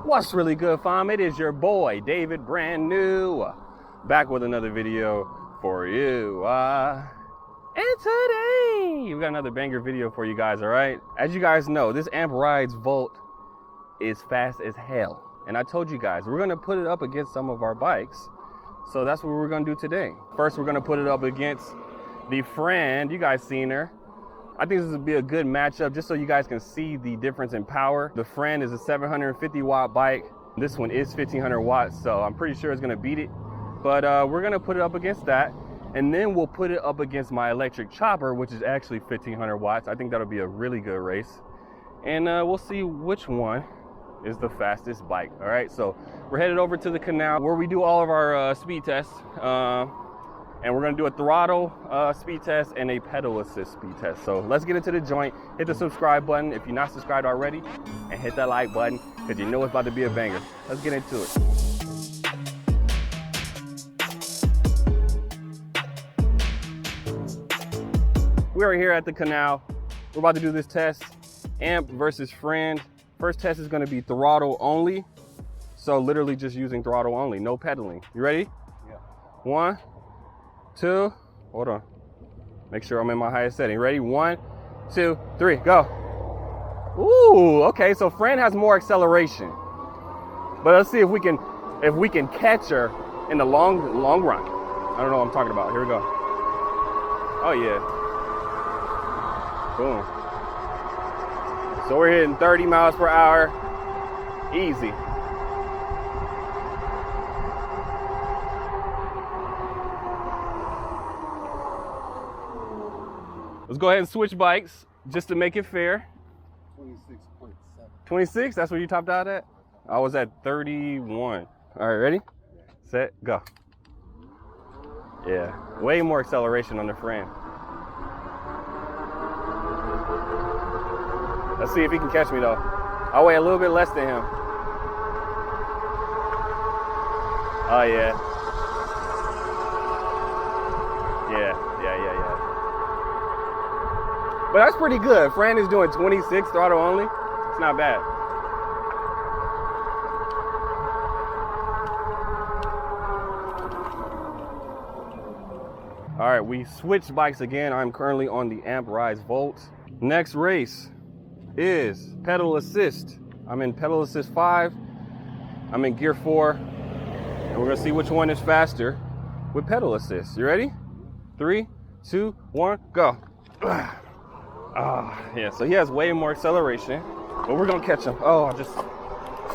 What's really good, fam? It is your boy, David, brand new, back with another video for you. And today, we got another banger video for you guys, all right? As you guys know, this Amp Rides Volt is fast as hell. And I told you guys, we're gonna put it up against some of our bikes. So that's what we're gonna do today. First, we're gonna put it up against the Friend. You guys seen her. I think this would be a good matchup just so you guys can see the difference in power. The Friend is a 750 watt bike. This one is 1500 watts, so I'm pretty sure it's gonna beat it. But we're gonna put it up against that. And then we'll put it up against my electric chopper, which is actually 1500 watts. I think that'll be a really good race. And we'll see which one is the fastest bike. All right, so we're headed over to the canal where we do all of our speed tests. And we're gonna do a throttle speed test and a pedal assist speed test. So let's get into the joint. Hit the subscribe button if you're not subscribed already, and hit that like button because you know it's about to be a banger. Let's get into it. We are here at the canal. We're about to do this test, Amp versus Friend. First test is gonna be throttle only. So literally just using throttle only, no pedaling. You ready? Yeah. 1, 2, hold on. Make sure I'm in my highest setting. Ready? 1, 2, 3, go. Ooh, okay, so Friend has more acceleration. But let's see if we can catch her in the long run. I don't know what I'm talking about. Here we go. Oh yeah. Boom. So we're hitting 30 miles per hour. Easy. Let's go ahead and switch bikes just to make it fair. 26.7. 26, that's where you topped out at? I was at 31. All right, ready? Set, go. Yeah, way more acceleration on the Friend. Let's see if he can catch me though. I'll weigh a little bit less than him. Oh yeah. Yeah. But that's pretty good. Friend is doing 26 throttle only. It's not bad. All right, we switched bikes again. I'm currently on the Amp Rides Volt. Next race is pedal assist. I'm in pedal assist 5. I'm in gear 4. And we're gonna see which one is faster with pedal assist. You ready? 3, 2, 1, go. Yeah, so he has way more acceleration, but we're gonna catch him. Oh, I just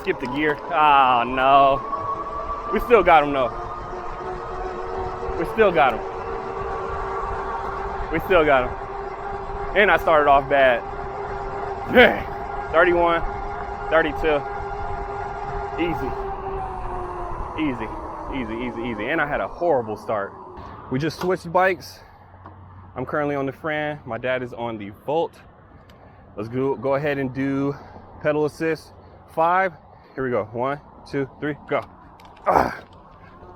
skipped the gear. Oh no. We still got him though. We still got him. We still got him. And I started off bad. 31, 32. Easy. And I had a horrible start. We just switched bikes. I'm currently on the Friend. My dad is on the Volt. Let's go ahead and do pedal assist 5. Here we go. 1, 2, 3, go.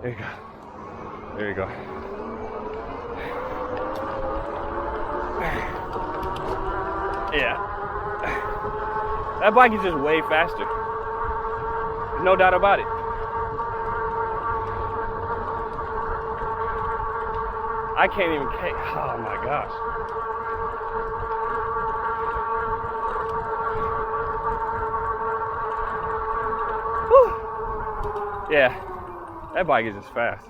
There you go. There you go. Yeah. That bike is just way faster. There's no doubt about it. I can't even, oh my gosh. Whew. Yeah, that bike is just fast.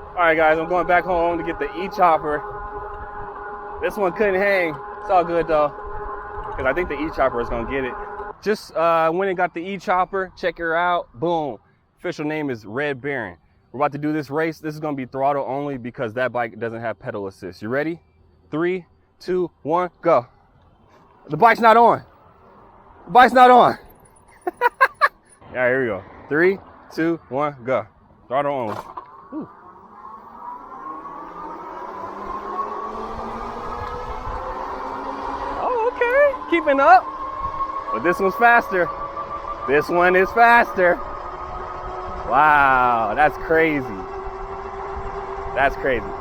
All right guys, I'm going back home to get the EChopper. This one couldn't hang. It's all good though, because I think the EChopper is gonna get it. Just went and got the EChopper, check her out, boom. Official name is Red Baron. We're about to do this race. This is gonna be throttle only because that bike doesn't have pedal assist. You ready? 3, 2, 1, go. The bike's not on. The bike's not on. All right, here we go. 3, 2, 1, go. Throttle only. Whew. Oh, okay, keeping up. But this one's faster. This one is faster. Wow, that's crazy. That's crazy.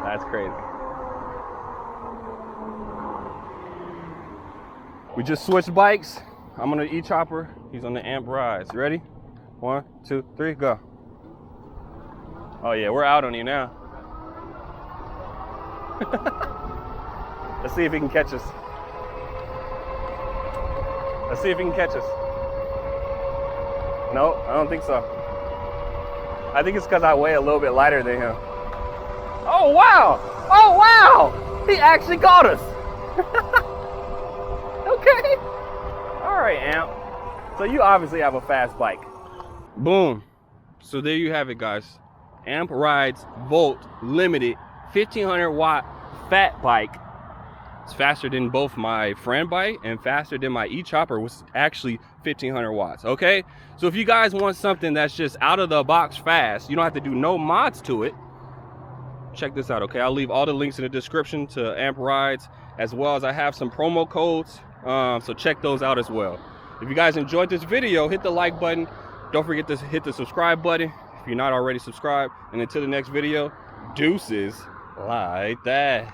That's crazy. We just switched bikes. I'm on the EChopper. He's on the Amp Rides. Ready? 1, 2, 3, go. Oh yeah, we're out on you now. Let's see if he can catch us. Let's see if he can catch us. No, I don't think so. I think it's because I weigh a little bit lighter than him. Oh wow! Oh wow! He actually caught us. Okay. All right, Amp. So you obviously have a fast bike. Boom. So there you have it, guys. Amp Rides Volt Limited 1500 watt fat bike. It's faster than both my friend bike and faster than my EChopper, which is actually 1500 watts. Okay, so if you guys want something that's just out of the box fast, you don't have to do no mods to it, check this out. Okay, I'll leave all the links in the description to Amp Rides, as well as I have some promo codes, so check those out as well. If you guys enjoyed this video, hit the like button. Don't forget to hit the subscribe button if you're not already subscribed. And until the next video, deuces like that.